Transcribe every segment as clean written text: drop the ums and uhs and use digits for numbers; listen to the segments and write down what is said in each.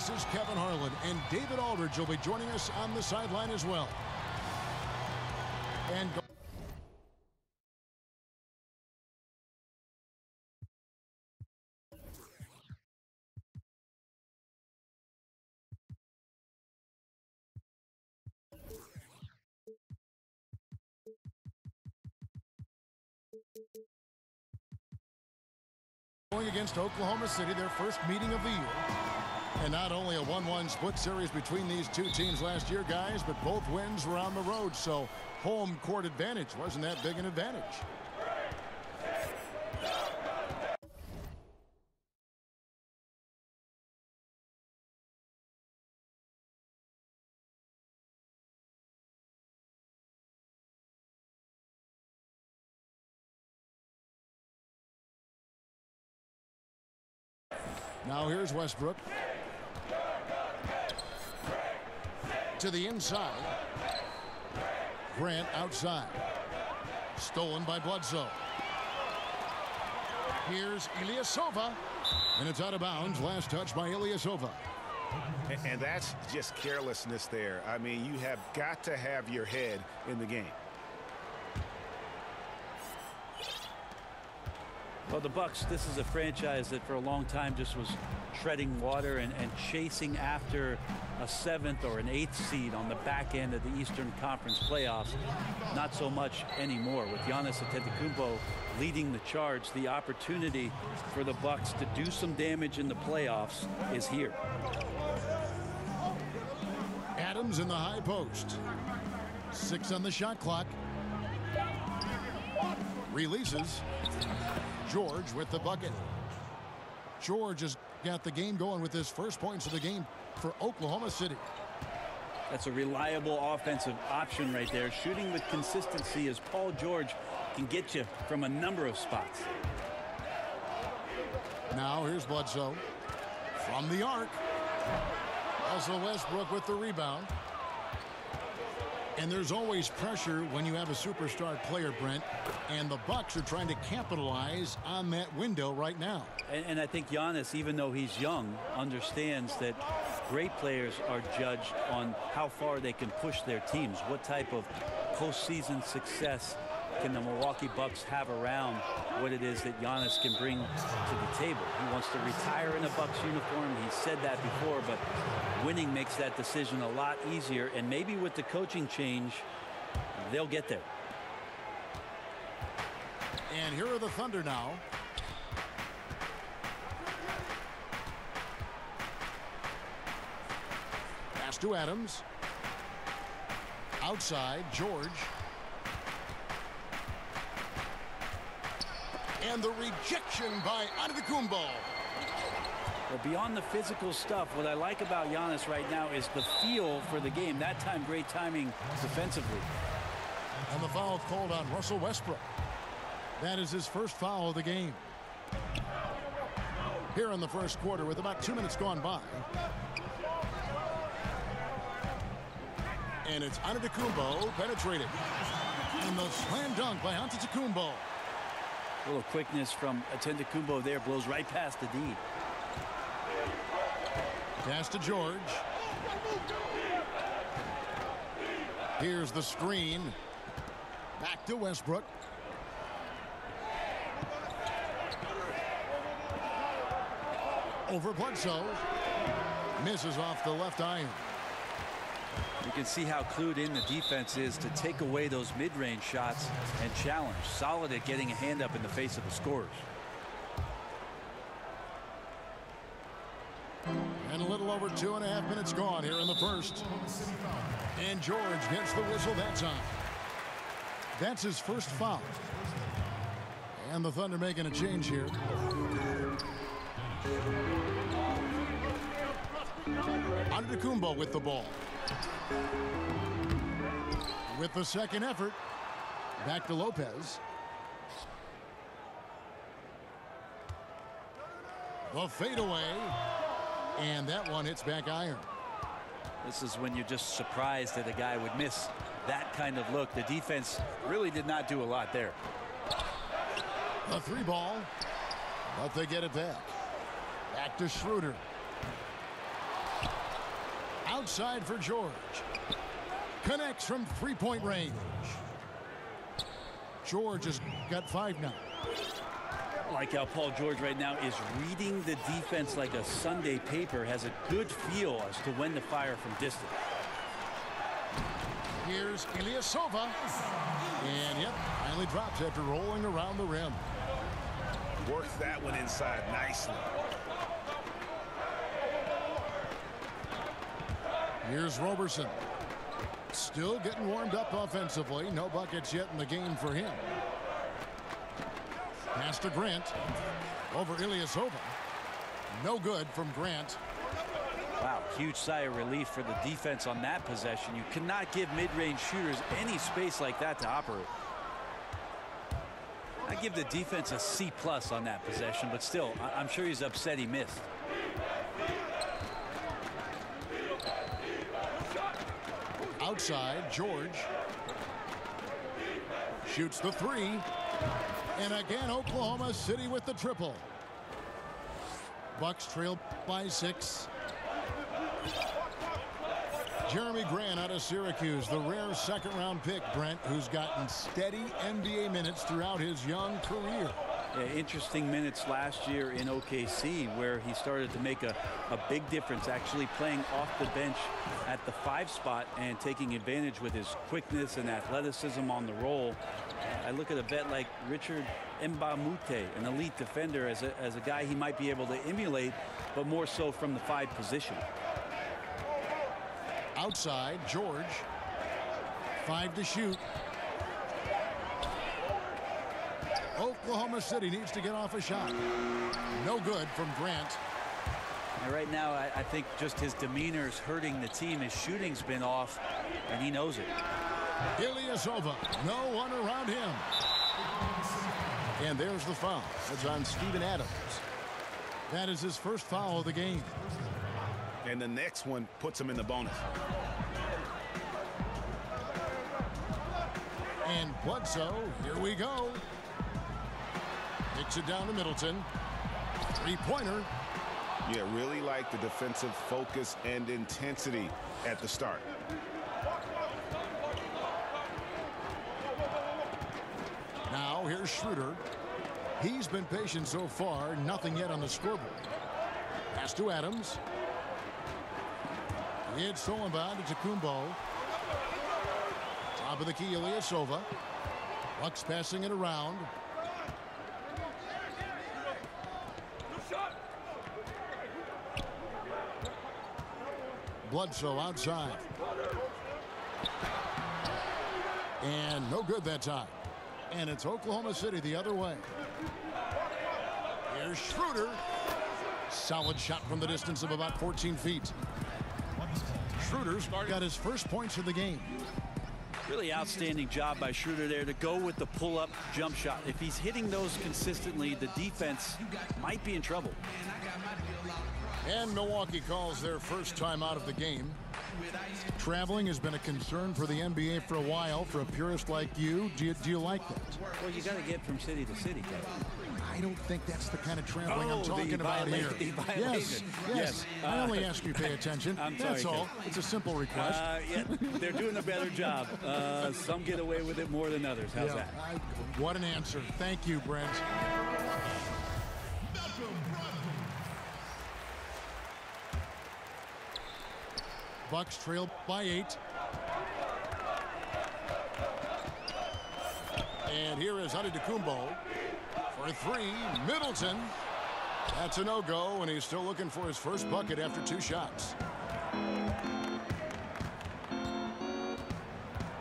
This is Kevin Harlan, and David Aldridge will be joining us on the sideline as well. And going against Oklahoma City, their first meeting of the year. And not only a 1-1 split series between these two teams last year, guys, but both wins were on the road, so home court advantage wasn't that big an advantage. Now here's Westbrook. To the inside. Grant outside. Stolen by Bledsoe. Here's Ilyasova. And it's out of bounds. Last touch by Ilyasova. And that's just carelessness there. I mean, you have got to have your head in the game. Well, the Bucks, this is a franchise that for a long time just was treading water and chasing after a 7th or an 8th seed on the back end of the Eastern Conference playoffs. Not so much anymore. With Giannis Antetokounmpo leading the charge, the opportunity for the Bucks to do some damage in the playoffs is here. Adams in the high post. 6 on the shot clock. Releases. George with the bucket. George has got the game going with his first points of the game for Oklahoma City. That's a reliable offensive option right there. Shooting with consistency as Paul George can get you from a number of spots. Now here's Bledsoe from the arc. Russell Westbrook with the rebound. And there's always pressure when you have a superstar player, Brent, and the Bucks are trying to capitalize on that window right now. And I think Giannis, even though he's young, understands that great players are judged on how far they can push their teams. What type of postseason success can the Milwaukee Bucks have around what it is that Giannis can bring to the table? He wants to retire in a Bucks uniform. He said that before, but winning makes that decision a lot easier. And maybe with the coaching change, they'll get there. And here are the Thunder now. Pass to Adams. Outside, George. And the rejection by Antetokounmpo. Well, beyond the physical stuff, what I like about Giannis right now is the feel for the game. That time, great timing defensively. And the foul called on Russell Westbrook. That is his first foul of the game. Here in the first quarter with about 2 minutes gone by. And it's Antetokounmpo penetrated. And the slam dunk by Antetokounmpo. A little quickness from Antetokounmpo there, blows right past the D. Pass to George. Here's the screen. Back to Westbrook. Over Bledsoe. Misses off the left iron. You can see how clued in the defense is to take away those mid-range shots and challenge. Solid at getting a hand up in the face of the scorers. And a little over 2.5 minutes gone here in the first. And George gets the whistle that time. That's his first foul. And the Thunder making a change here. Antetokounmpo with the ball. With the second effort. Back to Lopez. The fadeaway. And that one hits back iron. This is when you're just surprised that a guy would miss that kind of look. The defense really did not do a lot there. A 3 ball. But they get it back. Back to Schroeder. Outside for George. Connects from three-point range. George has got 5 now. I like how Paul George right now is reading the defense like a Sunday paper, has a good feel as to when to fire from distance. Here's Ilyasova. And yep, finally drops after rolling around the rim. Worked that one inside nicely. Here's Roberson. Still getting warmed up offensively. No buckets yet in the game for him. Pass to Grant. Over Ilyasova. No good from Grant. Wow, huge sigh of relief for the defense on that possession. You cannot give mid-range shooters any space like that to operate. I give the defense a C+ on that possession, but still, I'm sure he's upset he missed. Outside, George. Shoots the 3. And again, Oklahoma City with the triple. Bucks trail by 6. Jeremy Grant out of Syracuse, the rare second-round pick, Brent, who's gotten steady NBA minutes throughout his young career. Yeah, interesting minutes last year in OKC, where he started to make a big difference, actually playing off the bench at the 5 spot and taking advantage with his quickness and athleticism on the roll. I look at a vet like Richard Mbamute, an elite defender, as a guy he might be able to emulate, but more so from the 5 position. Outside, George. 5 to shoot. Oklahoma City needs to get off a shot. No good from Grant. And right now, I think just his demeanor is hurting the team. His shooting's been off, and he knows it. Ilyasova, no one around him. And there's the foul. It's on Steven Adams. That is his first foul of the game. And the next one puts him in the bonus. And Bledsoe, here we go. Kicks it down to Middleton. 3-pointer. Yeah, really like the defensive focus and intensity at the start. Now here's Schroeder. He's been patient so far. Nothing yet on the scoreboard. Pass to Adams. It's stolen by Antetokounmpo. Top of the key, Ilyasova. Bucks passing it around. Bledsoe outside. And no good that time. And it's Oklahoma City the other way. Here's Schroeder. Solid shot from the distance of about 14 feet. Schroeder's got his first points of the game. Really outstanding job by Schroeder there to go with the pull-up jump shot. If he's hitting those consistently, the defense might be in trouble. And Milwaukee calls their first time out of the game. Traveling has been a concern for the NBA for a while. For a purist like you, do you like that? Well, you got to get from city to city, Kevin. I don't think that's the kind of traveling I'm talking about here. Yes. I only ask you pay attention. That's all. Kevin. It's a simple request. Yeah, they're doing a better job. Some get away with it more than others. How's that? What an answer. Thank you, Brent. Bucks trail by 8. And here is Antetokounmpo for 3. Middleton. That's a no-go, and he's still looking for his first bucket after 2 shots.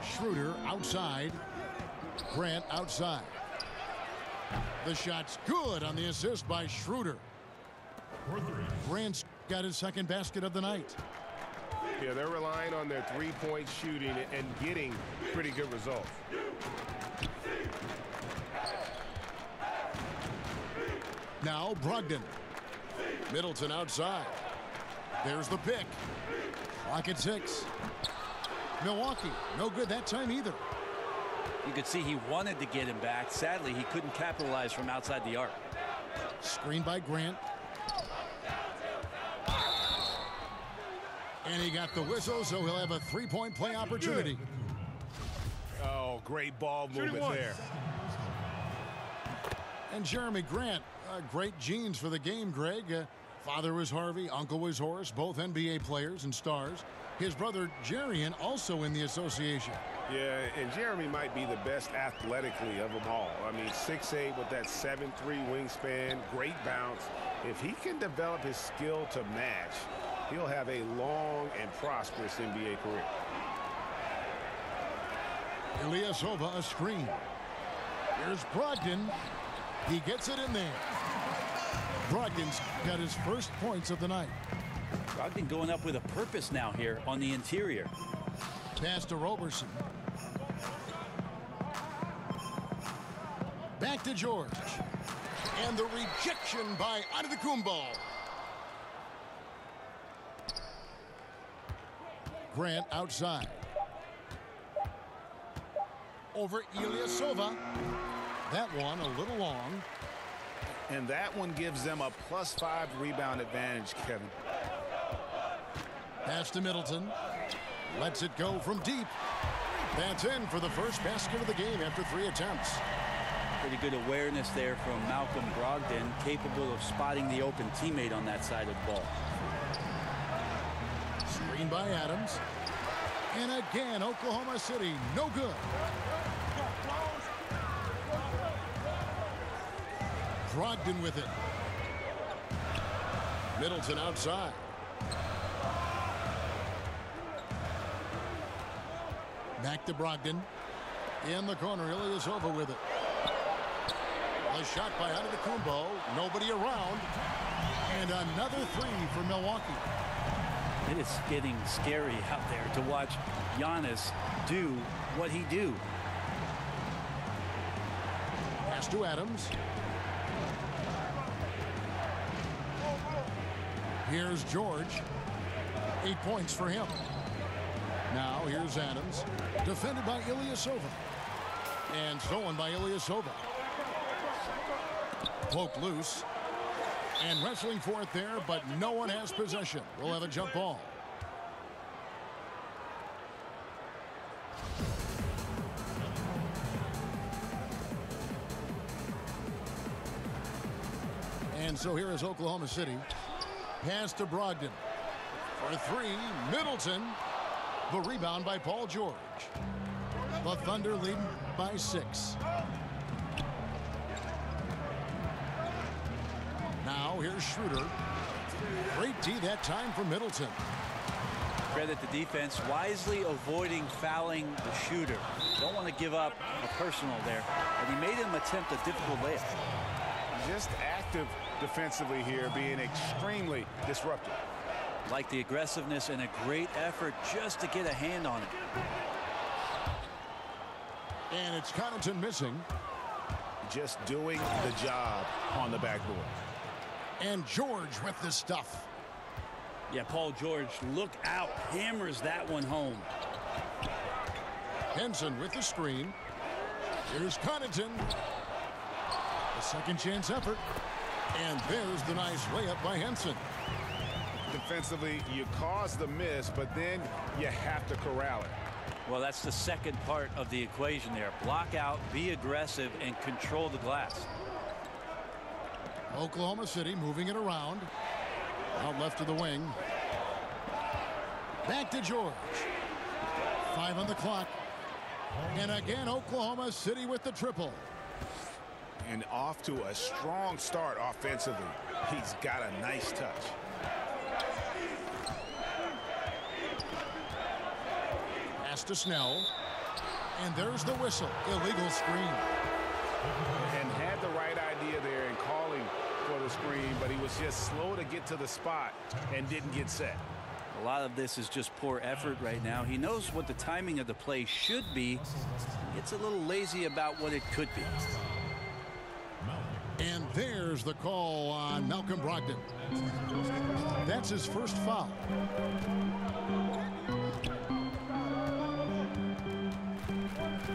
Schroeder outside. Grant outside. The shot's good on the assist by Schroeder. Grant's got his second basket of the night. Yeah, they're relying on their three-point shooting and getting pretty good results. Now Brogdon. Middleton outside. There's the pick. Clock at 6. Milwaukee, no good that time either. You could see he wanted to get him back. Sadly, he couldn't capitalize from outside the arc. Screen by Grant. And he got the whistle, so he'll have a three-point play opportunity. Oh, great ball movement there. And Jeremy Grant, great genes for the game, Greg. Father was Harvey, uncle was Horace, both NBA players and stars. His brother Jerian also in the association. Yeah, and Jeremy might be the best athletically of them all. I mean, 6'8" with that 7'3" wingspan, great bounce. If he can develop his skill to match, he'll have a long and prosperous NBA career. Ilyasova a screen. Here's Brogdon. He gets it in there. Brogdon's got his first points of the night. Brogdon going up with a purpose now here on the interior. Pass to Roberson. Back to George. And the rejection by Antetokounmpo. Grant outside. Over Ilyasova. That one a little long. And that one gives them a +5 rebound advantage, Kevin. Pass to Middleton. Lets it go from deep. That's in for the first basket of the game after 3 attempts. Pretty good awareness there from Malcolm Brogdon, capable of spotting the open teammate on that side of the ball. Screen by Adams. And again, Oklahoma City, no good. Brogdon with it. Middleton outside. Back to Brogdon. In the corner, Ilyasova with it. A shot by Antetokounmpo. Nobody around. And another 3 for Milwaukee. It is getting scary out there to watch Giannis do what he do. Pass to Adams. Here's George. 8 points for him. Now here's Adams. Defended by Ilyasova. And stolen by Ilyasova. Poked loose. And wrestling for it there, but no one has possession. We'll have a jump ball. And so here is Oklahoma City. Pass to Brogdon. For 3, Middleton. The rebound by Paul George. The Thunder lead by 6. Now here's Schroeder. Great D that time for Middleton. Credit the defense, wisely avoiding fouling the shooter. Don't want to give up a personal there. And he made him attempt a difficult layup. Just active defensively here, being extremely disruptive. Like the aggressiveness and a great effort just to get a hand on it. And it's Connaughton missing. Just doing the job on the backboard. And George with the stuff. Yeah, Paul George, look out. Hammers that one home. Henson with the screen. Here's Connaughton. A second chance effort. And there's the nice layup by Henson. Defensively, you cause the miss, but then you have to corral it. Well, that's the second part of the equation there. Block out, be aggressive, and control the glass. Oklahoma City moving it around. Out left to the wing. Back to George. 5 on the clock. And again, Oklahoma City with the triple. And off to a strong start offensively. He's got a nice touch. Pass to Snell. And there's the whistle. Illegal screen. And had the right idea there in calling for the screen, but he was just slow to get to the spot and didn't get set. A lot of this is just poor effort right now. He knows what the timing of the play should be. Gets a little lazy about what it could be. And there's the call on Malcolm Brogdon. That's his first foul.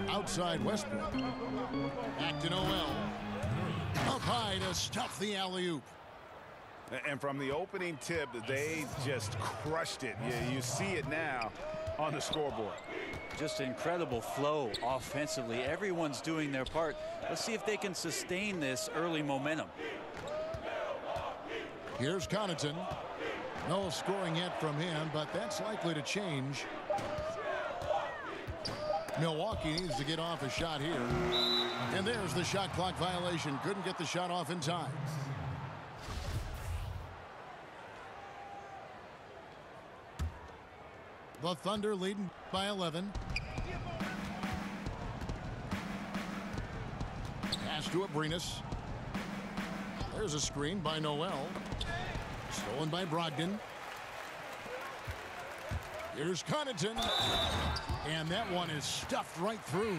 Outside Westbrook. Back to Noel. Up high to stuff the alley-oop. And from the opening tip, they just crushed it. You see it now on the scoreboard. Just incredible flow offensively. Everyone's doing their part. Let's see if they can sustain this early momentum. Here's Connaughton. No scoring yet from him, but that's likely to change. Milwaukee needs to get off a shot here. And there's the shot clock violation. Couldn't get the shot off in time. The Thunder leading by 11. Pass to Abrines. There's a screen by Noel. Stolen by Brogdon. Here's Connaughton. And that one is stuffed right through.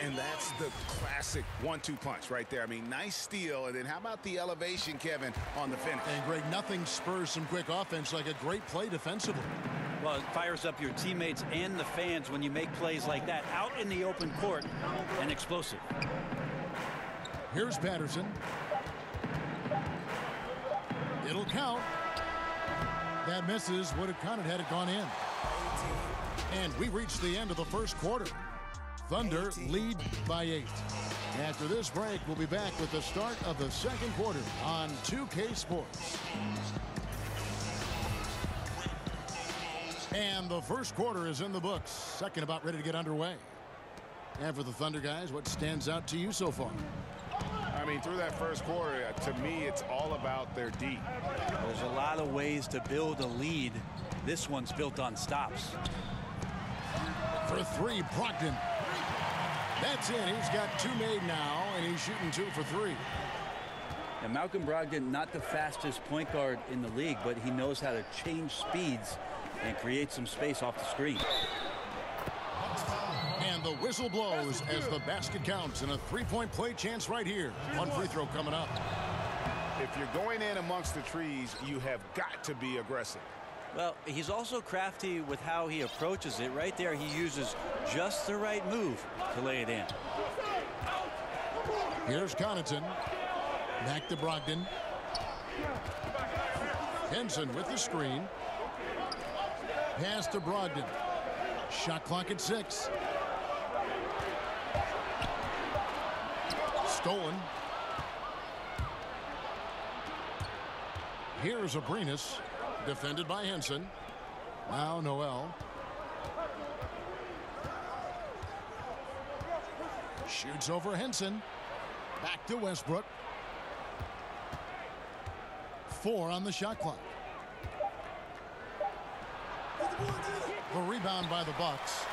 And that's the classic 1-2 punch right there. I mean, nice steal. And then how about the elevation, Kevin, on the finish? And Greg, nothing spurs some quick offense like a great play defensively. Well, it fires up your teammates and the fans when you make plays like that out in the open court and explosive. Here's Patterson. It'll count. That misses. Would have counted had it gone in. And we reached the end of the first quarter. Thunder lead by 8. After this break, we'll be back with the start of the second quarter on 2K Sports. And the first quarter is in the books. Second about ready to get underway. And for the Thunder guys, what stands out to you so far? I mean, through that first quarter, to me, it's all about their D. There's a lot of ways to build a lead. This one's built on stops. For 3, Brogdon. That's in. He's got 2 made now, and he's shooting 2 for 3. And Malcolm Brogdon, not the fastest point guard in the league, but he knows how to change speeds and create some space off the screen. And the whistle blows as the basket counts, and a 3-point play chance right here. One free throw coming up. If you're going in amongst the trees, you have got to be aggressive. Well, he's also crafty with how he approaches it. Right there, he uses just the right move to lay it in. Here's Connaughton. Back to Brogdon. Henson with the screen. Pass to Brogdon. Shot clock at 6. Stolen. Here's Abrines. Defended by Henson. Now Noel. Shoots over Henson. Back to Westbrook. 4 on the shot clock. The rebound by the Bucks.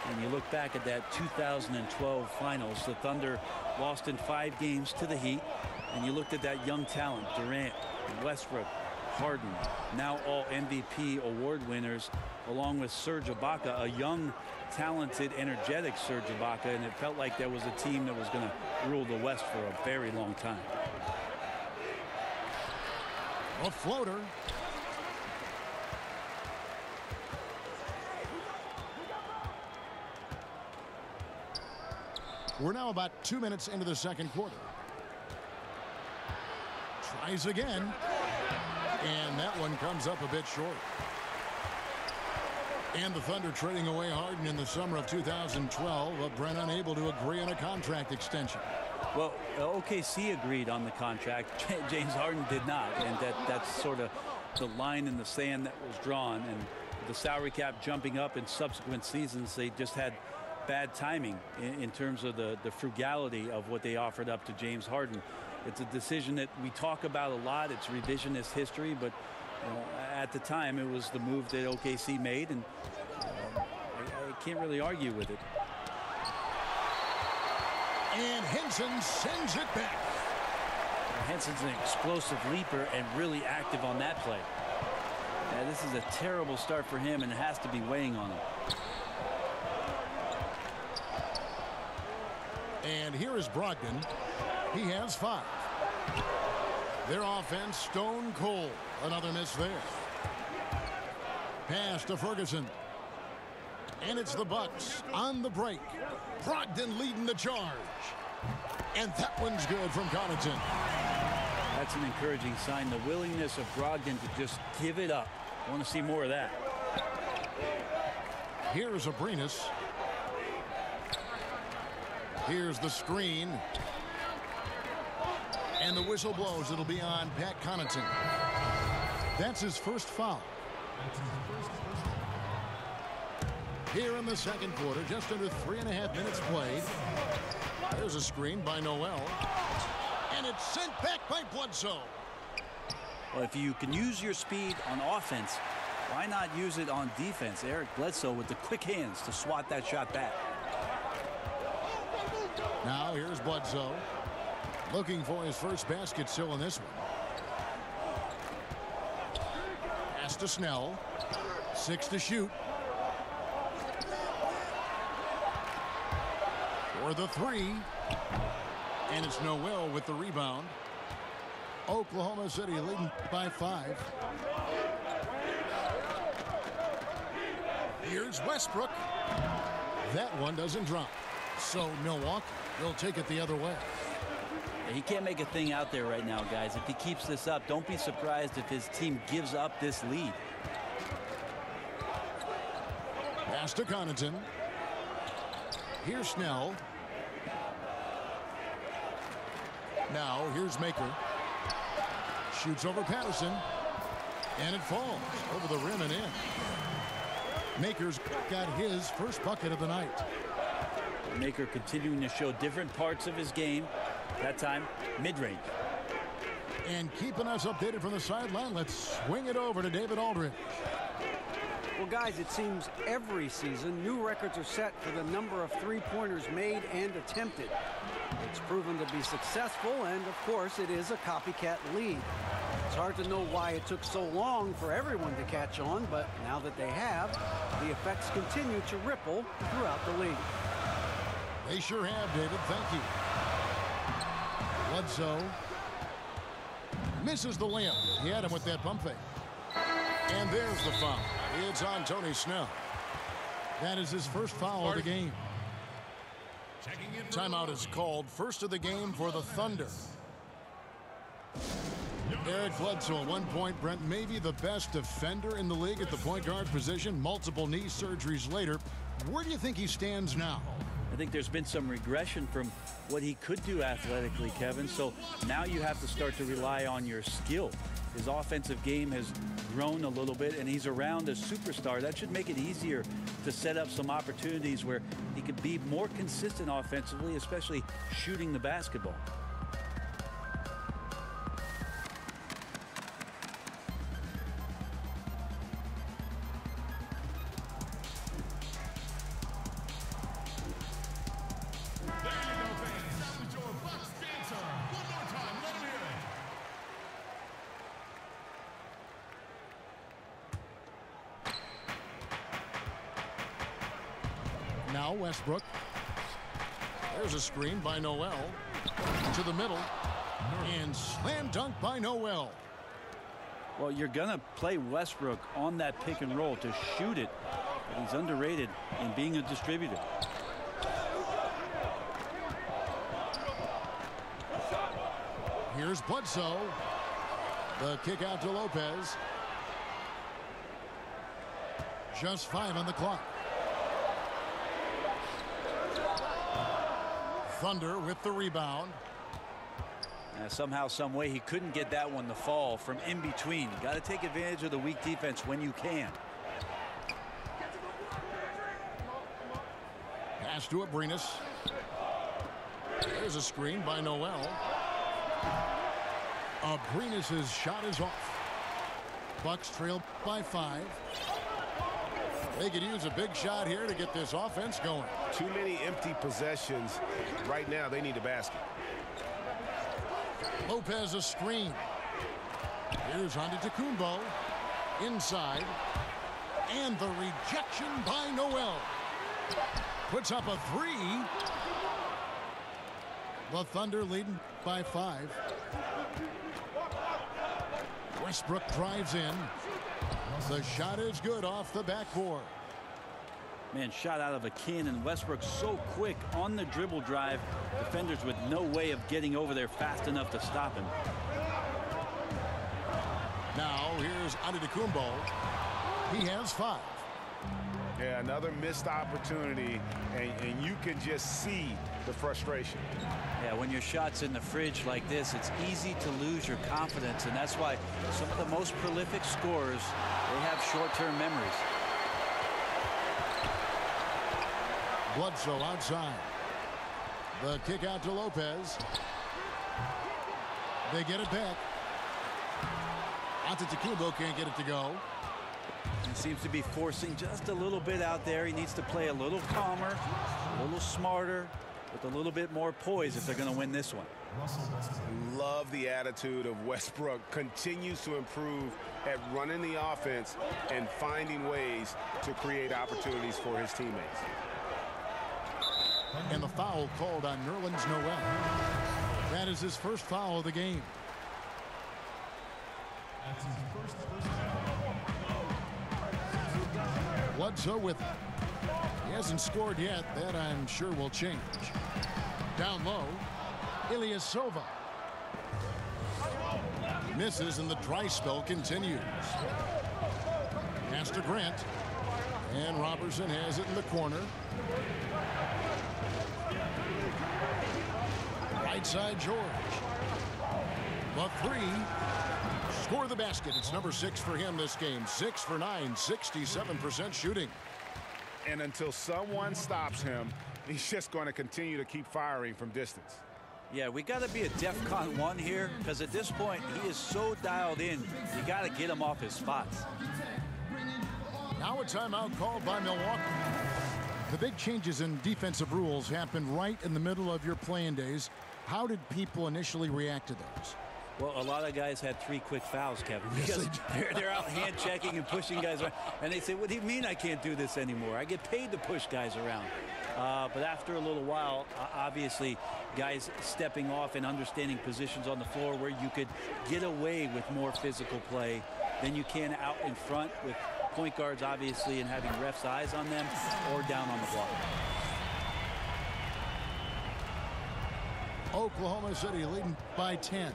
When you look back at that 2012 finals, the Thunder lost in 5 games to the Heat. And you looked at that young talent, Durant, Westbrook, Harden, now all MVP award winners, along with Serge Ibaka, a young, talented, energetic Serge Ibaka, and it felt like there was a team that was going to rule the West for a very long time. A floater. We're now about 2 minutes into the second quarter. Tries again. And that one comes up a bit short. And the Thunder trading away Harden in the summer of 2012, but Brent unable to agree on a contract extension. Well, OKC agreed on the contract. James Harden did not, and that's sort of the line in the sand that was drawn. And the salary cap jumping up in subsequent seasons, they just had bad timing in terms of the frugality of what they offered up to James Harden. It's a decision that we talk about a lot. It's revisionist history, but at the time it was the move that OKC made, and I can't really argue with it. And Henson sends it back. Henson's an explosive leaper and really active on that play. This is a terrible start for him, and it has to be weighing on him. And here is Brogdon. He has 5. Their offense stone cold. Another miss there. Pass to Ferguson. And it's the Bucks on the break. Brogdon leading the charge. And that one's good from Connaughton. That's an encouraging sign. The willingness of Brogdon to just give it up. I want to see more of that. Here's Abrines. Here's the screen. And the whistle blows. It'll be on Pat Connaughton. That's his first foul. Here in the second quarter, just under 3.5 minutes played. There's a screen by Noel. And it's sent back by Bledsoe. Well, if you can use your speed on offense, why not use it on defense? Eric Bledsoe with the quick hands to swat that shot back. Now here's Bledsoe. Looking for his first basket still in this one. Pass to Snell. 6 to shoot. For the 3. And it's Noel with the rebound. Oklahoma City leading by 5. Here's Westbrook. That one doesn't drop. So Milwaukee will take it the other way. He can't make a thing out there right now, guys. If he keeps this up, don't be surprised if his team gives up this lead. Pass to Connaughton. Here's Snell. Now here's Maker. Shoots over Patterson. And it falls over the rim and in. Maker's got his first bucket of the night. Maker continuing to show different parts of his game. That time, mid-range. And keeping us updated from the sideline, let's swing it over to David Aldridge. Well, guys, it seems every season new records are set for the number of three-pointers made and attempted. It's proven to be successful, and of course, it is a copycat league. It's hard to know why it took so long for everyone to catch on, but now that they have, the effects continue to ripple throughout the league. They sure have, David. Thank you. Bledsoe misses the layup. He had him with that pump fake. And there's the foul. It's on Tony Snell. That is his first foul of the game. Timeout is called. First of the game for the Thunder. Eric Bledsoe at one point, Brent, maybe the best defender in the league at the point guard position. Multiple knee surgeries later. Where do you think he stands now? I think there's been some regression from what he could do athletically, Kevin. So now you have to start to rely on your skill. His offensive game has grown a little bit, and he's around a superstar. That should make it easier to set up some opportunities where he could be more consistent offensively, especially shooting the basketball. Now Westbrook. There's a screen by Noel. To the middle. And slam dunk by Noel. Well, you're going to play Westbrook on that pick and roll to shoot it. But he's underrated in being a distributor. Here's Bledsoe. The kick out to Lopez. Just 5 on the clock. Thunder with the rebound. Somehow, some way, he couldn't get that one to fall from in between. Got to take advantage of the weak defense when you can. Pass to Abrines. There's a screen by Noel. Abrines' shot is off. Bucks trail by 5. They could use a big shot here to get this offense going. Too many empty possessions. Right now, they need a basket. Lopez a screen. Here's Antetokounmpo. Inside. And the rejection by Noel. Puts up a 3. The Thunder leading by 5. Westbrook drives in. The shot is good off the backboard. Man, shot out of a cannon. Westbrook so quick on the dribble drive. Defenders with no way of getting over there fast enough to stop him. Now here's Antetokounmpo. He has 5. Yeah, another missed opportunity, and you can just see the frustration. Yeah, when your shot's in the fridge like this, it's easy to lose your confidence, and that's why some of the most prolific scorers, they have short-term memories. Bledsoe outside. The kick out to Lopez. They get it back. Antetokounmpo can't get it to go. He seems to be forcing just a little bit out there. He needs to play a little calmer, a little smarter, with a little bit more poise if they're going to win this one. Love the attitude of Westbrook. Continues to improve at running the offense and finding ways to create opportunities for his teammates. And the foul called on Nerlens Noel. That is his first foul of the game. Bledsoe with it. He hasn't scored yet. That I'm sure will change. Down low, Ilyasova. Misses and the dry spell continues. Pass to Grant. And Robertson has it in the corner. Right side George. The 3. Score the basket. It's number 6 for him this game. 6 for 9, 67% shooting. And until someone stops him, he's just going to continue to keep firing from distance. Yeah, we got to be a DEFCON 1 here, because at this point, he is so dialed in, you got to get him off his spots. Now a timeout called by Milwaukee. The big changes in defensive rules happen right in the middle of your playing days. How did people initially react to those? Well, a lot of guys had 3 quick fouls, Kevin, because they're out hand checking and pushing guys around. And they say, what do you mean I can't do this anymore? I get paid to push guys around. But after a little while, obviously, guys stepping off and understanding positions on the floor where you could get away with more physical play than you can out in front with point guards, obviously, and having refs' eyes on them or down on the block. Oklahoma City leading by 10.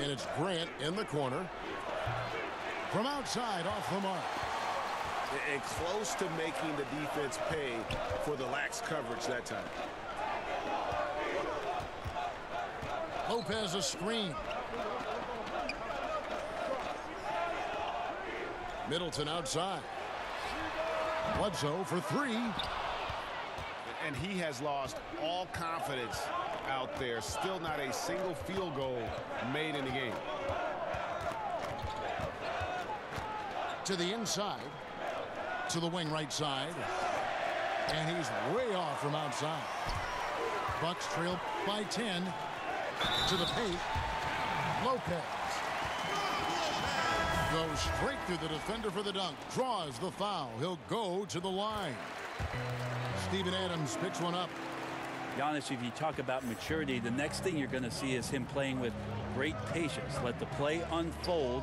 And it's Grant in the corner. From outside, off the mark. And close to making the defense pay for the lax coverage that time. Lopez a screen. Middleton outside. Bledsoe for 3. And he has lost all confidence out there. Still not a single field goal made in the game. To the inside. To the wing right side. And he's way off from outside. Bucks trail by 10. To the paint. Lopez. Goes straight through the defender for the dunk. Draws the foul. He'll go to the line. Steven Adams picks one up. Giannis, if you talk about maturity, the next thing you're going to see is him playing with great patience. Let the play unfold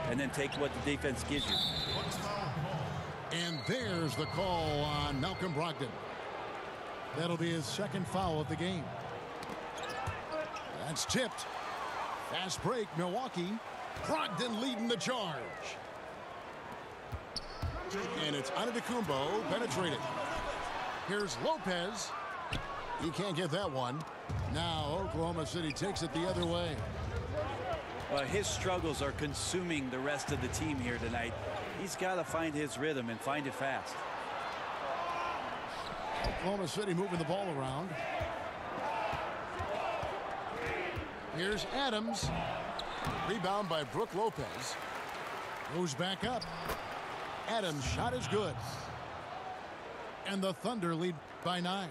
and then take what the defense gives you. And there's the call on Malcolm Brogdon. That'll be his second foul of the game. That's tipped. Fast break, Milwaukee. Brogdon leading the charge. And it's Antetokounmpo penetrating. Here's Lopez. He can't get that one. Now Oklahoma City takes it the other way. Well, his struggles are consuming the rest of the team here tonight. He's got to find his rhythm and find it fast. Oklahoma City moving the ball around. Here's Adams. Rebound by Brook Lopez. Goes back up. Adams' shot is good. And the Thunder lead by 9.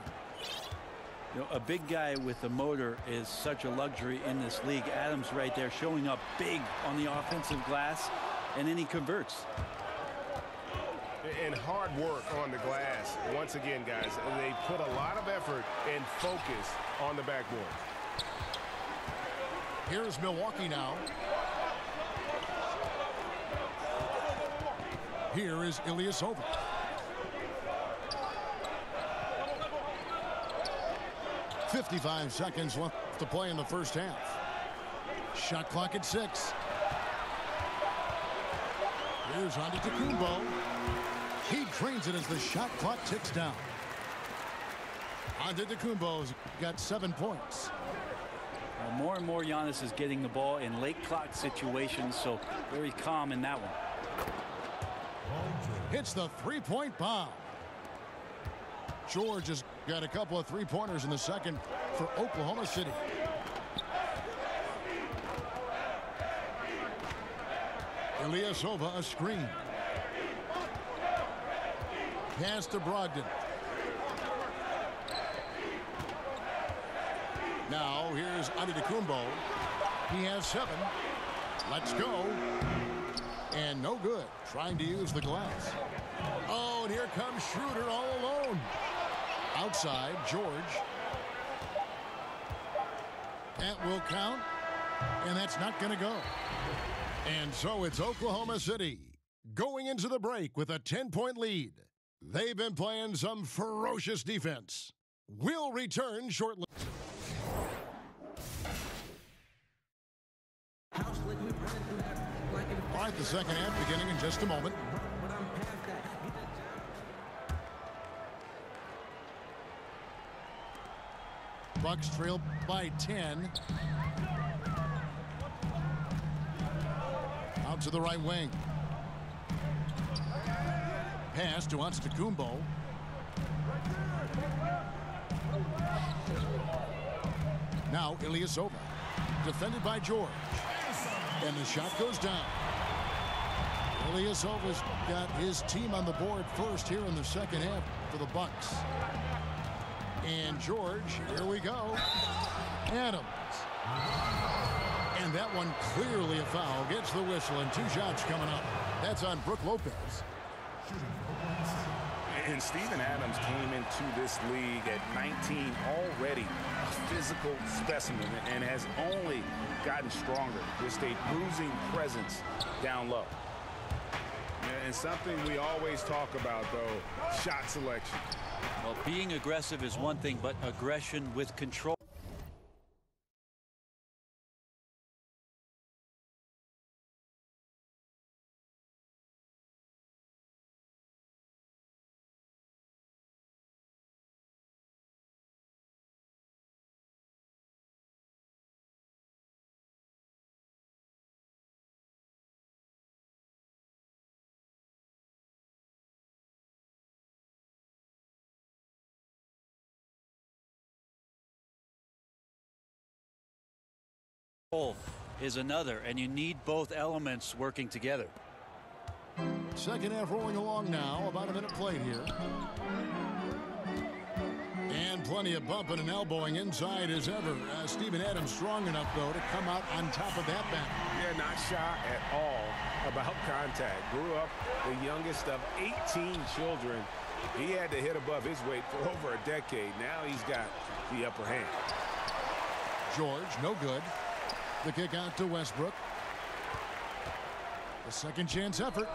You know, a big guy with a motor is such a luxury in this league. Adams right there showing up big on the offensive glass, and then he converts. And hard work on the glass. Once again, guys, they put a lot of effort and focus on the backboard. Here's Milwaukee now. Here is Ilyasova. 55 seconds left to play in the first half. Shot clock at 6. Here's Antetokounmpo. He drains it as the shot clock ticks down. Antetokounmpo's got 7 points. Well, more and more Giannis is getting the ball in late clock situations, so very calm in that one. Hits the three-point bomb. George has got a couple of three-pointers in the second for Oklahoma City. Ilyasova a screen. Pass to Brogdon. Now here's Antetokounmpo. He has 7. Let's go. And no good. Trying to use the glass. Oh, and here comes Schroeder all alone. Outside, George. That will count. And that's not going to go. And so it's Oklahoma City going into the break with a 10-point lead. They've been playing some ferocious defense. We'll return shortly. All right, the second half beginning in just a moment. Bucks trail by 10. Out to the right wing. Pass to Antetokounmpo. Now Ilyasova. Defended by George. And the shot goes down. Ilyasova's got his team on the board first here in the second half for the Bucks. And George, here we go. Adams. And that one clearly a foul. Gets the whistle and 2 shots coming up. That's on Brook Lopez. And Steven Adams came into this league at 19 already a physical specimen and has only gotten stronger. Just a bruising presence down low. Yeah, and something we always talk about, though, shot selection. Well, being aggressive is one thing, but aggression with control. Is another, and you need both elements working together. Second half rolling along now. About a minute played here. And plenty of bumping and elbowing inside as ever. Steven Adams strong enough, though, to come out on top of that battle. Yeah, not shy at all about contact. Grew up the youngest of 18 children. He had to hit above his weight for over a decade. Now he's got the upper hand. George, no good. The kick out to Westbrook. The second chance effort.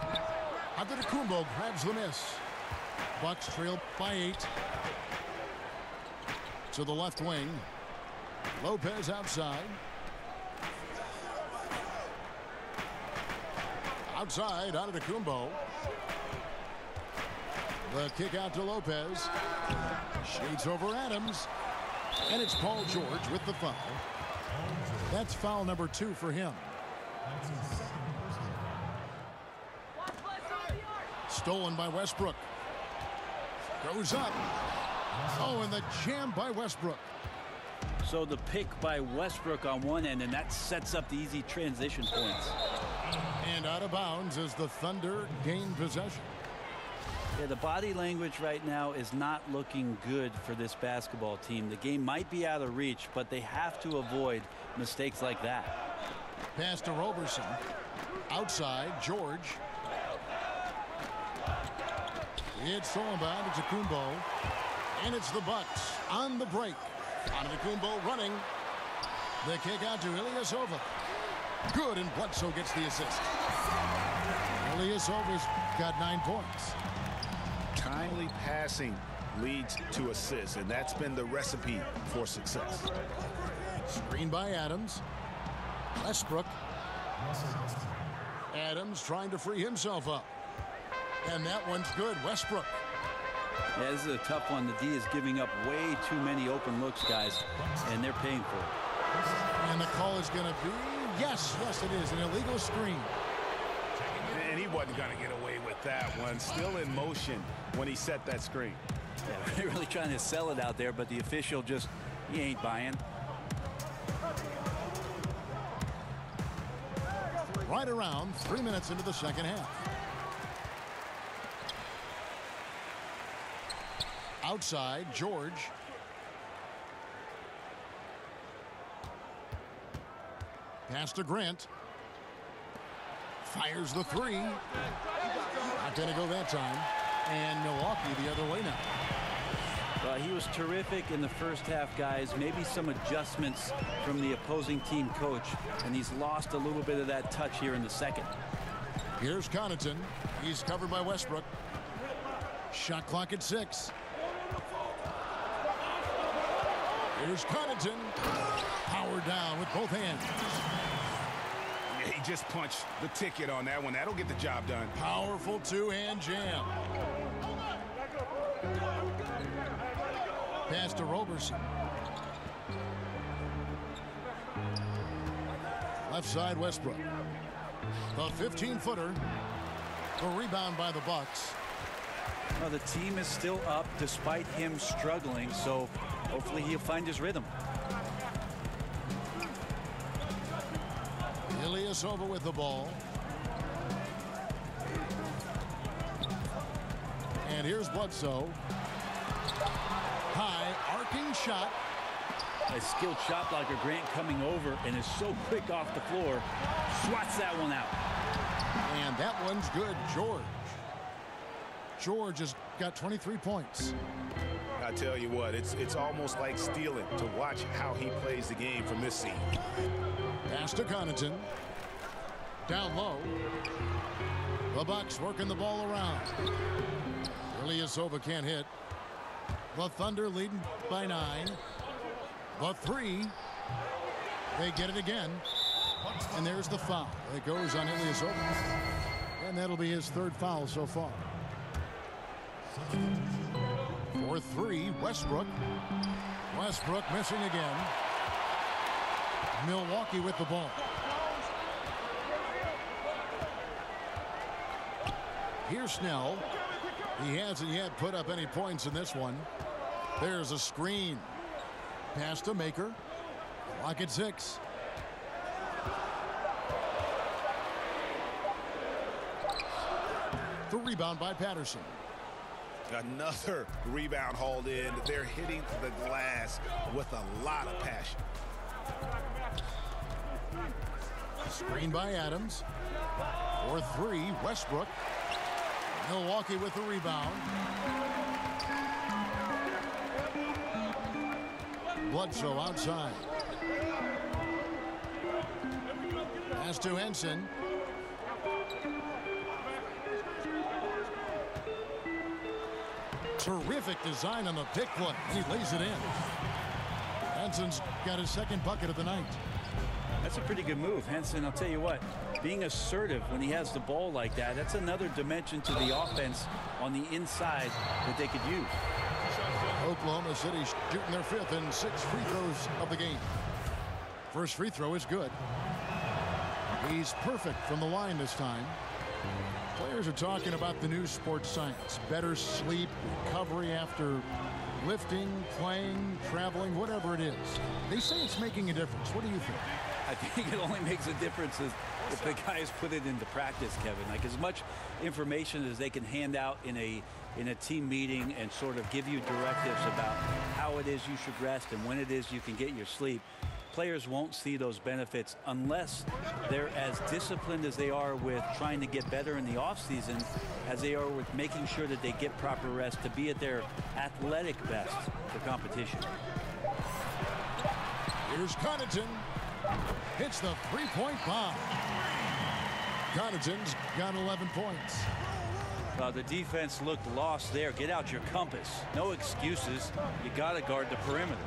Antetokounmpo grabs the miss. Bucks trail by 8. To the left wing. Lopez outside. Outside, Antetokounmpo. The kick out to Lopez. Shades over Adams. And it's Paul George with the foul. That's foul number 2 for him. Stolen by Westbrook. Goes up. Oh, and the jam by Westbrook. So the pick by Westbrook on one end, and that sets up the easy transition points. And out of bounds as the Thunder gain possession. Yeah, the body language right now is not looking good for this basketball team. The game might be out of reach, but they have to avoid mistakes like that. Pass to Roberson. Outside, George. It's stolen by Antetokounmpo. And it's the Bucks on the break. Antetokounmpo running. The kick out to Ilyasova. Good, and Bledsoe gets the assist. Ilyasova's got 9 points. Timely passing leads to assists, and that's been the recipe for success. Screen by Adams. Westbrook. Adams trying to free himself up. And that one's good. Westbrook. Yeah, this is a tough one. The D is giving up way too many open looks, guys, and they're paying for it. And the call is going to be, yes, it is, an illegal screen. And he wasn't going to get away with that one. Still in motion when he set that screen. Yeah, they're really trying to sell it out there, but the official just, he ain't buying. Right around 3 minutes into the second half. Outside, George. Pass to Grant. Fires the three. Not going to go that time. And Milwaukee the other way now. He was terrific in the first half, guys. Maybe some adjustments from the opposing team coach, and he's lost a little bit of that touch here in the second. Here's Connaughton. He's covered by Westbrook. Shot clock at 6. Here's Connaughton. Power down with both hands. Yeah, he just punched the ticket on that one. That'll get the job done. Powerful two-hand jam. Pass to Roberson. Left side, Westbrook. The 15-footer. The rebound by the Bucks. Well, the team is still up despite him struggling, so hopefully he'll find his rhythm. Ilyasova with the ball. And here's Bledsoe. High, arcing shot. A skilled shot blocker, Grant, coming over and is so quick off the floor. Swats that one out. And that one's good. George has got 23 points. I tell you what, it's almost like stealing to watch how he plays the game from this seat. Pass to Connaughton. Down low. The Bucks working the ball around. Ilyasova can't hit. The Thunder leading by 9. The 3. They get it again. And there's the foul. It goes on Ilyasova. And that'll be his 3rd foul so far. For 3, Westbrook. Westbrook missing again. Milwaukee with the ball. Here's Snell. He hasn't yet put up any points in this one. There's a screen. Pass to Maker. Clock at 6. The rebound by Patterson. Another rebound hauled in. They're hitting the glass with a lot of passion. Screen by Adams. For 3, Westbrook. Milwaukee with the rebound. Bledsoe outside. Pass to Henson. Terrific design on the pick play. He lays it in. Henson's got his 2nd bucket of the night. That's a pretty good move. Henson, I'll tell you what, being assertive when he has the ball like that, that's another dimension to the offense on the inside that they could use. Oklahoma City shooting their 5th and 6 free throws of the game. First free throw is good. He's perfect from the line this time. Players are talking about the new sports science. Better sleep, recovery after lifting, playing, traveling, whatever it is. They say it's making a difference. What do you think? I think it only makes a difference if the guys put it into practice, Kevin. Like as much information as they can hand out in a team meeting and sort of give you directives about how it is you should rest and when it is you can get your sleep. Players won't see those benefits unless they're as disciplined as they are with trying to get better in the offseason as they are with making sure that they get proper rest to be at their athletic best for competition. Here's Connaughton. Hits the 3-point bomb. Connaughton's got 11 points. The defense looked lost there. Get out your compass. No excuses. You got to guard the perimeter.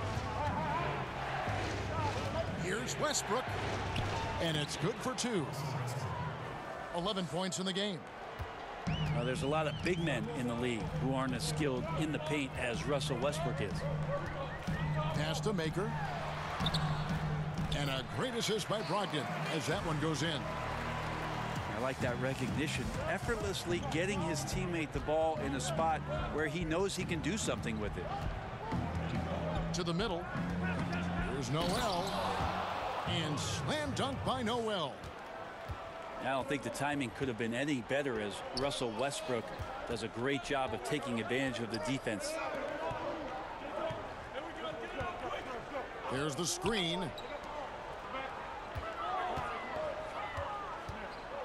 Here's Westbrook, and it's good for 2. 11 points in the game. There's a lot of big men in the league who aren't as skilled in the paint as Russell Westbrook is. Pass to Maker. And a great assist by Brogdon as that one goes in. I like that recognition. Effortlessly getting his teammate the ball in a spot where he knows he can do something with it. To the middle. Here's Noel. And slam dunk by Noel. I don't think the timing could have been any better as Russell Westbrook does a great job of taking advantage of the defense. There's the screen.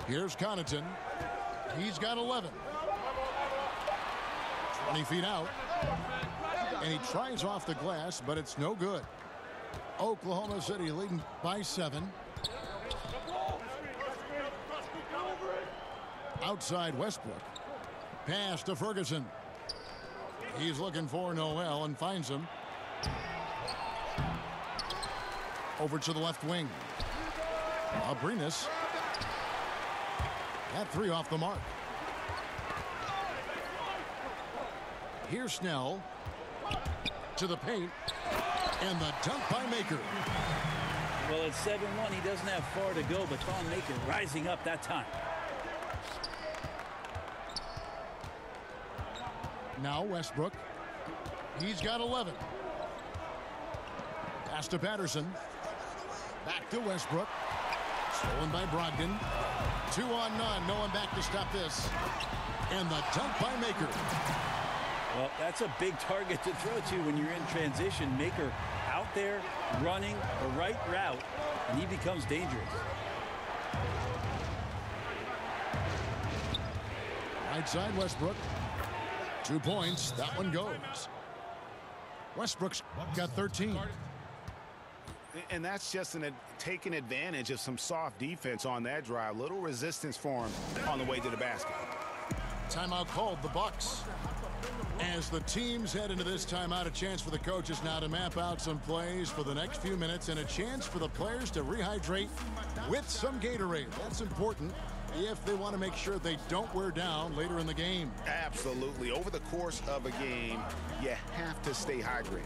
Here's Connaughton. He's got 11. 20 feet out. And he tries off the glass, but it's no good. Oklahoma City leading by 7. Outside Westbrook. Pass to Ferguson. He's looking for Noel and finds him. Over to the left wing. Abrines. That 3 off the mark. Here's Snell. To the paint. And the dunk by Maker. Well, it's 7-1. He doesn't have far to go, but Thon Maker rising up that time. Now Westbrook. He's got 11. Pass to Patterson. Back to Westbrook. Stolen by Brogdon. 2 on none. No one back to stop this. And the dunk by Maker. Well, that's a big target to throw to when you're in transition. Maker out there running the right route, and he becomes dangerous. Right side Westbrook. 2 points. That one goes. Westbrook's got 13. And that's just taking advantage of some soft defense on that drive. Little resistance for him on the way to the basket. Timeout called, the Bucks. As the teams head into this timeout, a chance for the coaches now to map out some plays for the next few minutes and a chance for the players to rehydrate with some Gatorade. That's important if they want to make sure they don't wear down later in the game. Absolutely. Over the course of a game, you have to stay hydrated.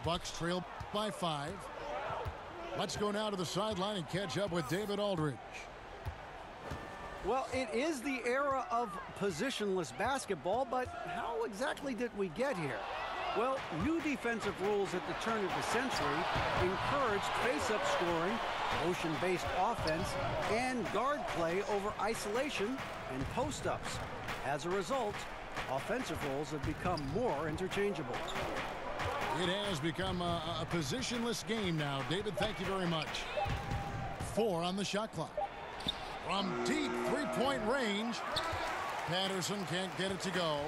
Bucks trail by 5. Let's go now to the sideline and catch up with David Aldridge. Well, it is the era of positionless basketball, but how exactly did we get here? Well, new defensive rules at the turn of the century encouraged face-up scoring, motion-based offense, and guard play over isolation and post-ups. As a result, offensive roles have become more interchangeable. It has become a positionless game now. David, thank you very much. 4 on the shot clock. From deep three-point range, Patterson can't get it to go.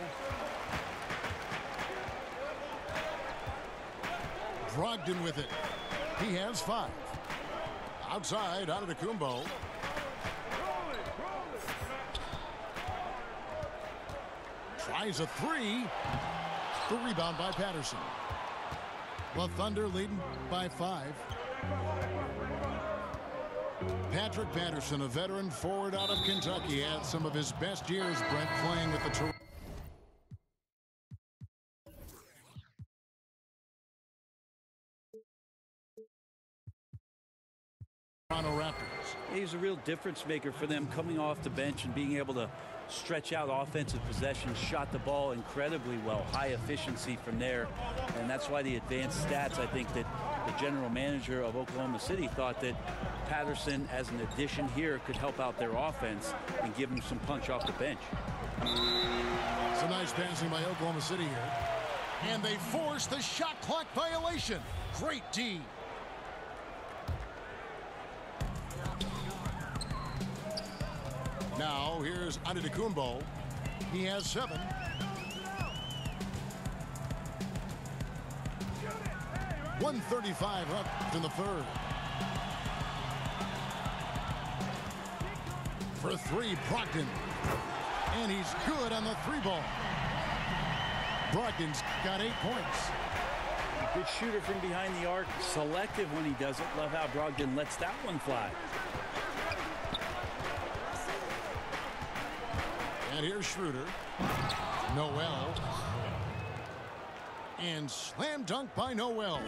Brogdon with it. He has 5. Outside, Antetokounmpo. Tries a 3. The rebound by Patterson. The Thunder leading by 5. Patrick Patterson, a veteran forward out of Kentucky, had some of his best years, Brent, playing with the Toronto Raptors. He's a real difference maker for them, coming off the bench and being able to stretch out offensive possessions, shot the ball incredibly well, high efficiency from there, and that's why the advanced stats, I think that the general manager of Oklahoma City thought that Patterson as an addition here could help out their offense and give them some punch off the bench. Some nice passing by Oklahoma City here. And they force the shot clock violation. Great D. Now here's Antetokounmpo. He has 7. .135 left in the third. For 3, Brogdon. And he's good on the 3-ball. Brogdon's got 8 points. Good shooter from behind the arc. Selective when he does it. Love how Brogdon lets that one fly. And here's Schroeder. Noel. And slam dunk by Noel.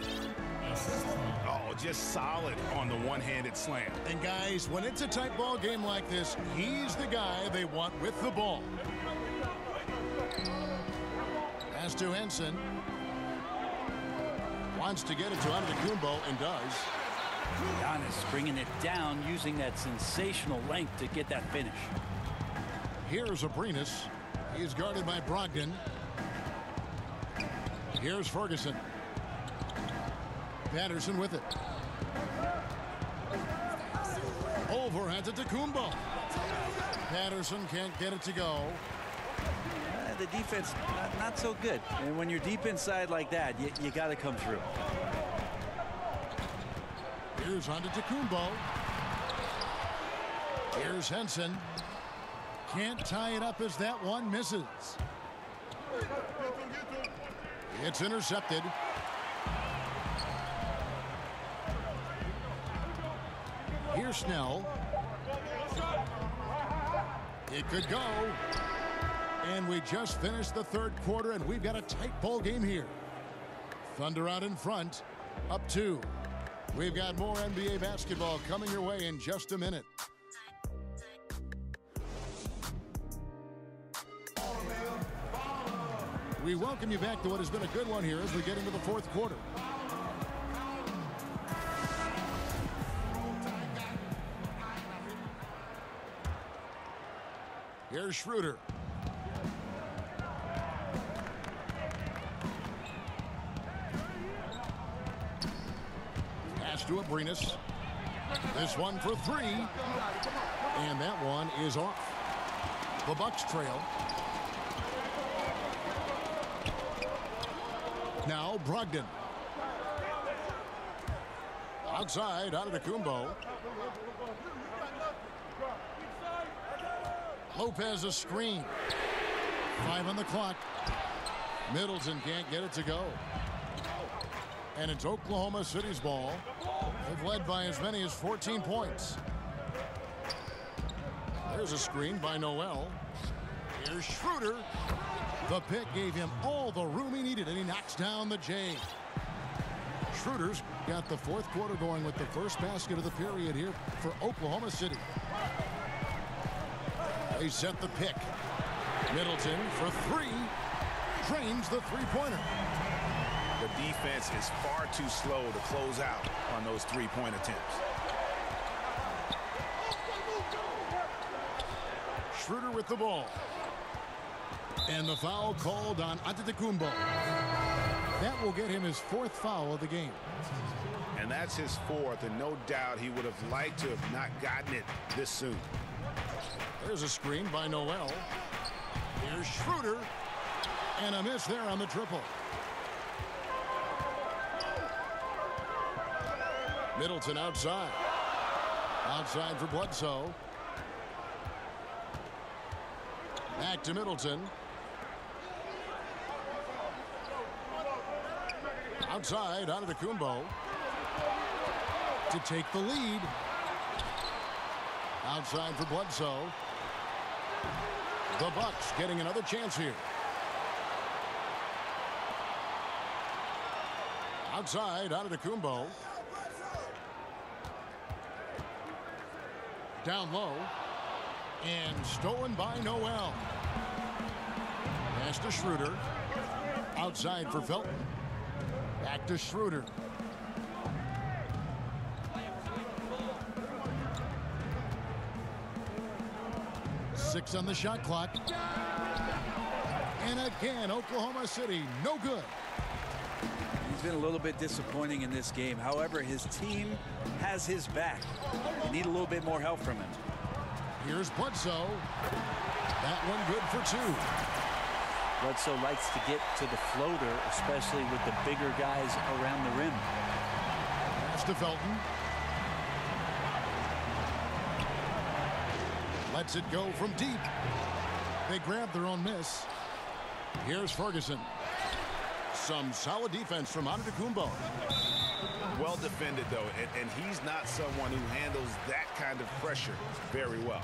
Oh, just solid on the one-handed slam. And guys, when it's a tight ball game like this, he's the guy they want with the ball. Pass to Henson. Wants to get it to Antetokounmpo and does. Giannis bringing it down, using that sensational length to get that finish. Here's Abrines. He's guarded by Brogdon. Here's Ferguson. Patterson with it. Over Antetokounmpo. Patterson can't get it to go. The defense not so good. And when you're deep inside like that, you got to come through. Here's Antetokounmpo. Here's Henson. Can't tie it up as that one misses. It's intercepted. Here's Snell. It could go. And we just finished the third quarter, and we've got a tight ball game here. Thunder out in front, up 2. We've got more NBA basketball coming your way in just a minute. We welcome you back to what has been a good one here as we get into the fourth quarter. Here's Schroeder. Pass to Abrines. This one for 3. And that one is off. The Bucks trail. Now Brogdon. Outside, Antetokounmpo. Lopez a screen. 5 on the clock. Middleton can't get it to go. And it's Oklahoma City's ball. They've led by as many as 14 points. There's a screen by Noel. Here's Schroeder. The pick gave him all the room he needed, and he knocks down the J. Schroeder's got the fourth quarter going with the first basket of the period here for Oklahoma City. They set the pick. Middleton for 3. Drains the three-pointer. The defense is far too slow to close out on those three-point attempts. Schroeder with the ball. And the foul called on Antetokounmpo. That will get him his 4th foul of the game. And that's his 4th, and no doubt he would have liked to have not gotten it this soon. There's a screen by Noel. Here's Schroeder. And a miss there on the triple. Middleton outside. Outside for Bledsoe. Back to Middleton. Outside, Antetokounmpo. To take the lead. Outside for Bledsoe. The Bucks getting another chance here. Outside, Antetokounmpo. Down low. And stolen by Noel. Pass to Schroeder. Outside for Felton. Back to Schroeder. Six on the shot clock. And again, Oklahoma City, no good. He's been a little bit disappointing in this game. However, his team has his back. They need a little bit more help from him. Here's Bledsoe. That one good for 2. Bledsoe likes to get to the floater, especially with the bigger guys around the rim. Pass to Felton. Lets it go from deep. They grab their own miss. Here's Ferguson. Some solid defense from Antetokounmpo. Well defended, though, and he's not someone who handles that kind of pressure very well.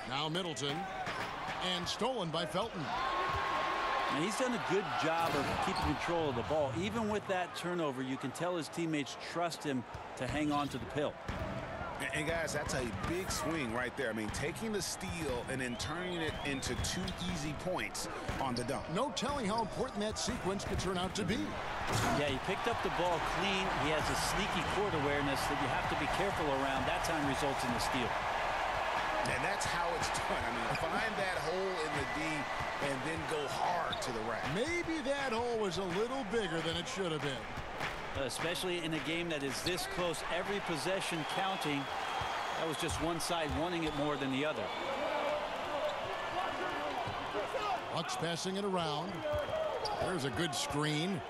Now Middleton. And stolen by Felton. And he's done a good job of keeping control of the ball. Even with that turnover, you can tell his teammates trust him to hang on to the pill. And guys, that's a big swing right there. I mean, taking the steal and then turning it into 2 easy points on the dunk. No telling how important that sequence could turn out to be. Yeah, he picked up the ball clean. He has a sneaky court awareness that you have to be careful around. That time results in the steal. And that's how it's done. I mean, find that hole in the D and then go hard to the rack. Maybe that hole was a little bigger than it should have been. Especially in a game that is this close, every possession counting. That was just one side wanting it more than the other. Bucks passing it around. There's a good screen.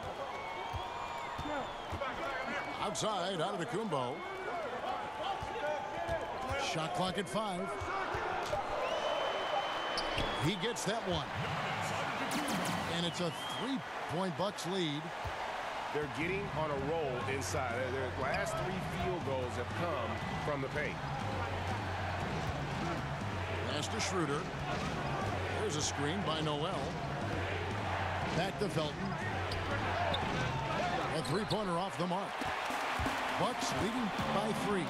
Outside, Antetokounmpo. Shot clock at 5. He gets that one. And it's a 3-point Bucks lead. They're getting on a roll inside. Their last 3 field goals have come from the paint. Pass to Schroeder. There's a screen by Noel. Back to Felton. A 3-pointer off the mark. Bucks leading by 3.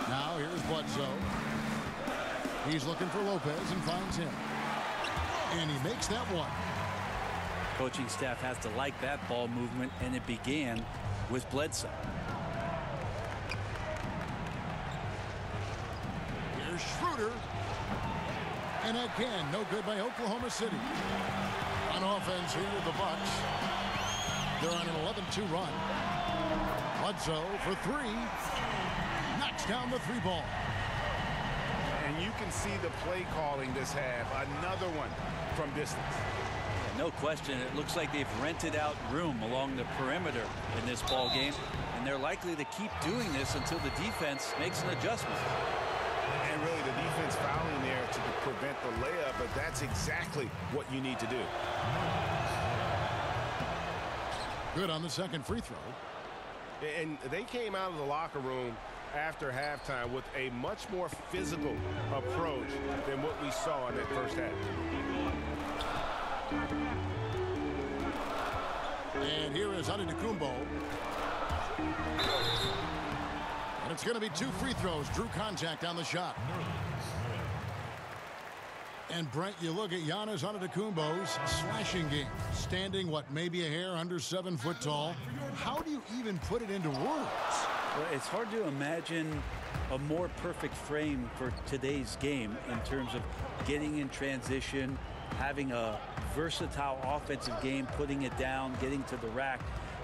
Now here's Bledsoe. He's looking for Lopez and finds him. And he makes that one. Coaching staff has to like that ball movement, and it began with Bledsoe. Here's Schroeder. And again, no good by Oklahoma City. On offense here with the Bucks. They're on an 11-2 run. Bledsoe for 3. Knocks down the 3 ball. And you can see the play calling this half. Another one from distance. Yeah, no question. It looks like they've rented out room along the perimeter in this ball game, and they're likely to keep doing this until the defense makes an adjustment. And really, the defense fouling there to prevent the layup, but that's exactly what you need to do. Good on the second free throw. And they came out of the locker room after halftime with a much more physical approach than what we saw in that first half. And here is Antetokounmpo. And it's going to be 2 free throws. Drew contact on the shot. And Brent, you look at Giannis Antetokounmpo's slashing game. Standing, what, maybe a hair under 7 foot tall. How do you even put it into words? Well, it's hard to imagine a more perfect frame for today's game in terms of getting in transition, having a versatile offensive game, putting it down, getting to the rack.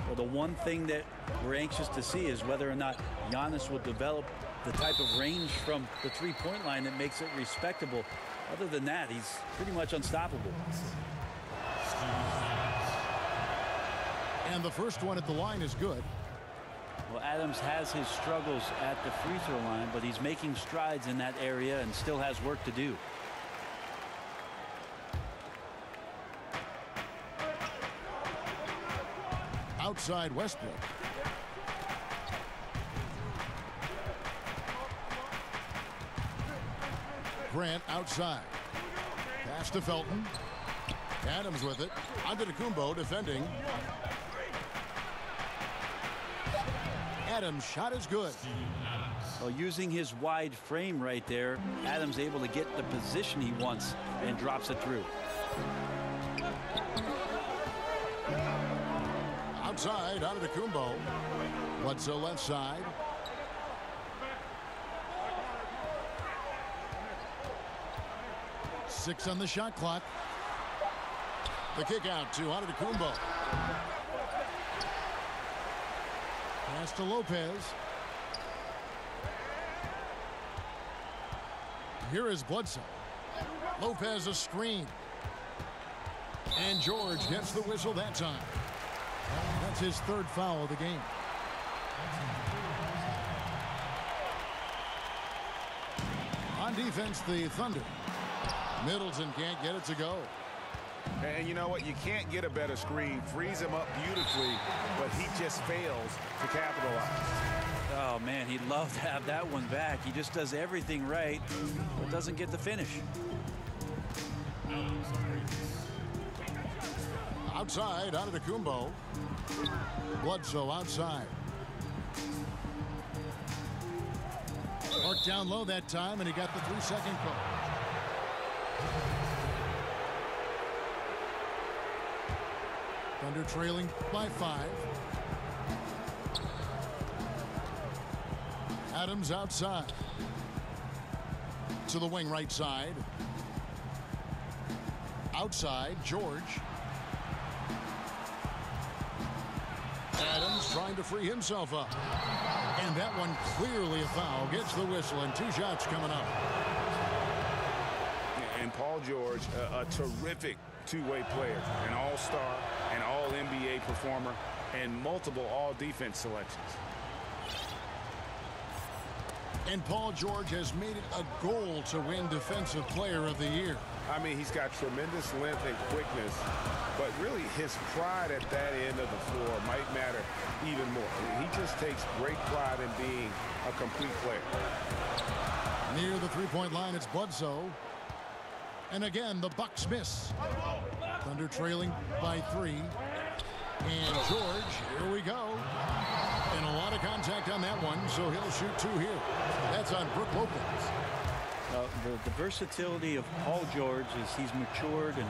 Well, the one thing that we're anxious to see is whether or not Giannis will develop the type of range from the 3-point line that makes it respectable. Other than that, he's pretty much unstoppable. And the first one at the line is good. Well, Adams has his struggles at the free throw line, but he's making strides in that area and still has work to do. Outside Westbrook. Grant outside. Pass to Felton. Adams with it. Antetokounmpo defending. Adams' shot is good. Well, using his wide frame right there, Adams able to get the position he wants and drops it through. Outside, Antetokounmpo. Bledsoe left side. 6 on the shot clock. The kick out to Antetokounmpo. Pass to Lopez. Here is Bledsoe. Lopez a screen. And George gets the whistle that time. That's his 3rd foul of the game. On defense, the Thunder. Middleton can't get it to go. And you know what? You can't get a better screen. Frees him up beautifully, but he just fails to capitalize. Oh, man, he'd love to have that one back. He just does everything right, but doesn't get the finish. Outside, Antetokounmpo. Bledsoe outside. Worked down low that time, and he got the 3-second call. Thunder trailing by 5. Adams outside. To the wing right side. Outside, George. Adams trying to free himself up. And that one clearly a foul. Gets the whistle, and 2 shots coming up. And Paul George, a terrific two-way player, an all-star, an all-NBA performer, and multiple all-defense selections. And Paul George has made it a goal to win Defensive Player of the Year. I mean, he's got tremendous length and quickness, but really his pride at that end of the floor might matter even more. He just takes great pride in being a complete player. Near the three-point line, it's Bledsoe. And again, the Bucks miss. Thunder trailing by 3. And George, here we go. And a lot of contact on that one, so he'll shoot 2 here. That's on Brook Lopez. The versatility of Paul George is he's matured and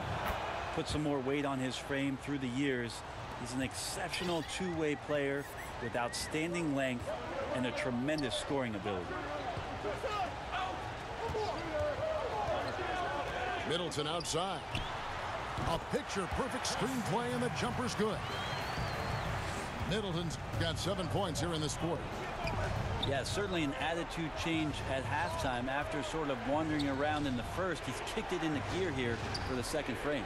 put some more weight on his frame through the years. He's an exceptional two-way player with outstanding length and a tremendous scoring ability. Middleton outside. A picture-perfect screenplay, and the jumper's good. Middleton's got 7 points here in this quarter. Yeah, certainly an attitude change at halftime after sort of wandering around in the first. He's kicked it into gear here for the second frame.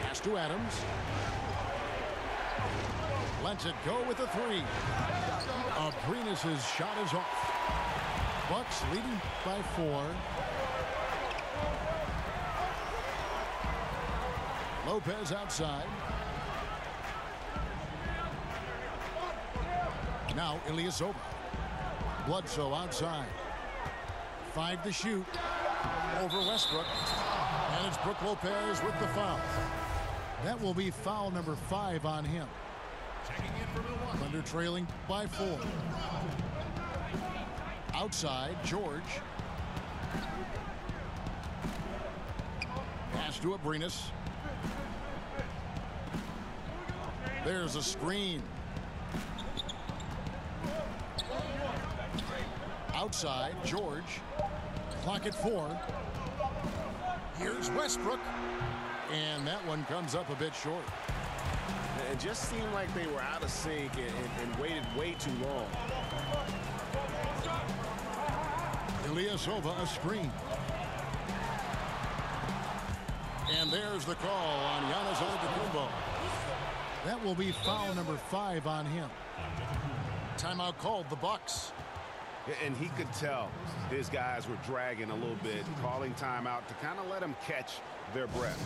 Pass to Adams. Lets it go with a 3. Abrines' shot is off. Bucks leading by 4. Lopez outside. Now Ilyasova. Bledsoe outside. 5 to shoot. Over Westbrook. And it's Brook Lopez with the foul. That will be foul number 5 on him. Thunder trailing by 4. Outside, George. Pass to Abrines. There's a screen. Outside, George. Clock at 4. Here's Westbrook. And that one comes up a bit short. It just seemed like they were out of sync and waited way too long. Ilyasova a screen. And there's the call on Giannis Antetokounmpo. That will be foul number 5 on him. Timeout called, the Bucks. And he could tell his guys were dragging a little bit, calling timeout to kind of let them catch their breath.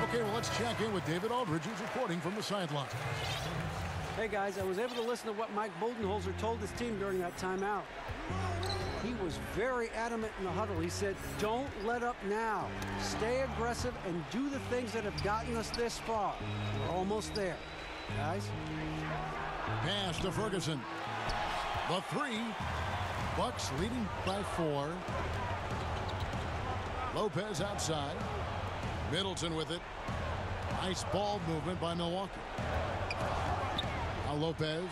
Okay, well, let's check in with David Aldridge, who's reporting from the sideline. Hey, guys, I was able to listen to what Mike Budenholzer told his team during that timeout. He was very adamant in the huddle. He said, don't let up now. Stay aggressive and do the things that have gotten us this far. We're almost there, guys. Pass to Ferguson. The three. Bucks leading by 4. Lopez outside. Middleton with it. Nice ball movement by Milwaukee. Now Lopez.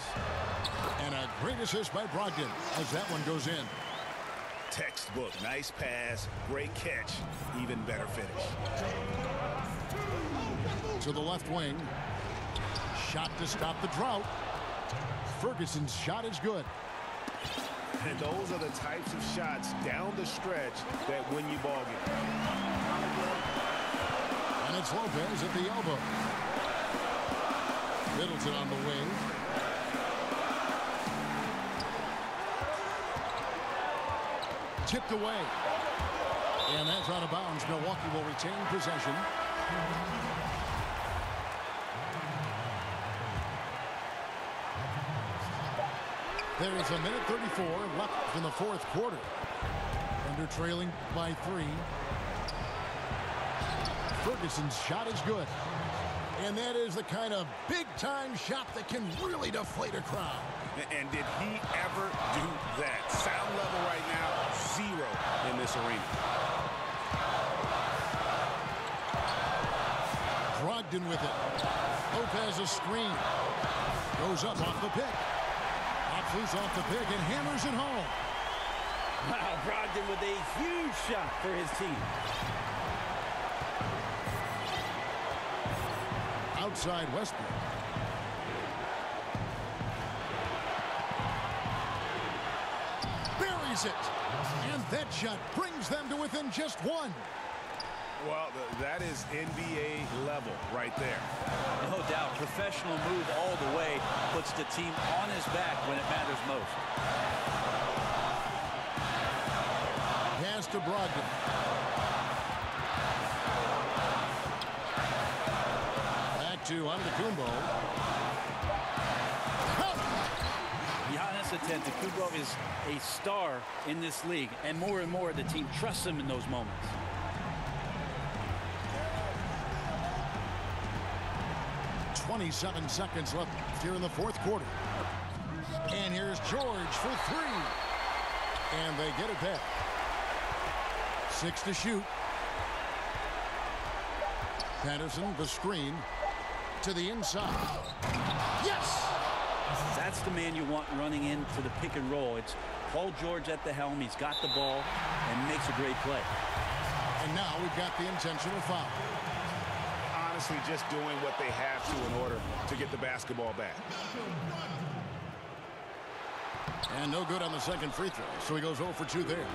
And a great assist by Brogdon as that one goes in. Textbook. Nice pass. Great catch. Even better finish. To the left wing. Shot to stop the drought. Ferguson's shot is good. And those are the types of shots down the stretch that win you ball games. And it's Lopez at the elbow. Middleton on the wing. Tipped away. And that's out of bounds. Milwaukee will retain possession. There is a minute 34 left in the fourth quarter. Thunder trailing by 3. Ferguson's shot is good. And that is the kind of big-time shot that can really deflate a crowd. And did he ever do that? Sound level right now, 0 in this arena. Brogdon with it. Lopez a screen. Goes up off the pick. Loose off the pick and hammers it home. Wow, Brogdon with a huge shot for his team. Outside Westbrook. Buries it. And that shot brings them to within just 1. Well, that is NBA level right there. No doubt. Professional move all the way. Puts the team on his back when it matters most. Pass to Brogdon. Back to Antetokounmpo. Giannis Antetokounmpo is a star in this league, and more the team trusts him in those moments. .27 seconds left here in the fourth quarter. And here's George for 3. And they get it back. 6 to shoot. Patterson, the screen to the inside. Yes! That's the man you want running into the pick and roll. It's Paul George at the helm. He's got the ball and makes a great play. And now we've got the intentional foul. Honestly, just doing what they have to in order to get the basketball back. And no good on the second free throw, so he goes 0 for 2 there.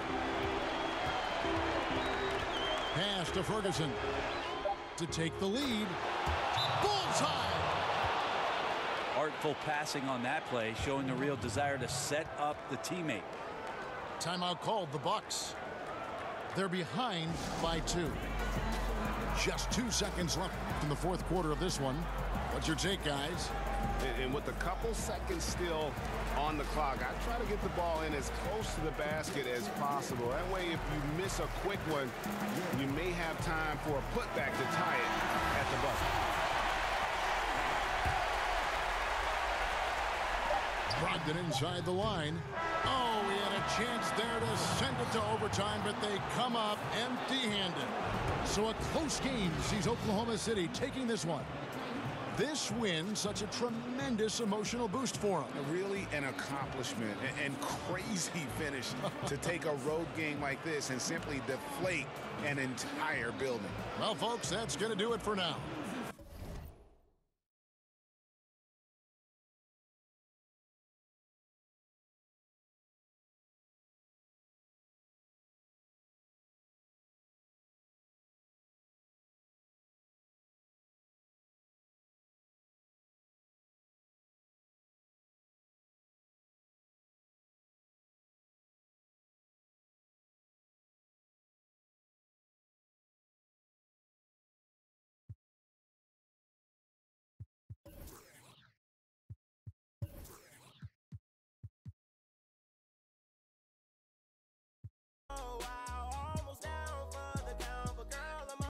Pass to Ferguson to take the lead. Bullseye! Artful passing on that play, showing a real desire to set up the teammate. Timeout called, the Bucks. They're behind by 2. Just 2 seconds left in the fourth quarter of this one. What's your take, guys? And with a couple seconds still on the clock, I try to get the ball in as close to the basket as possible. That way, if you miss a quick one, you may have time for a putback to tie it at the buzzer. Brogdon inside the line. Oh, we had a chance there to send it to overtime, but they come up empty-handed. So a close game sees Oklahoma City taking this one. This win, such a tremendous emotional boost for them. Really an accomplishment and crazy finish to take a road game like this and simply deflate an entire building. Well, folks, that's going to do it for now.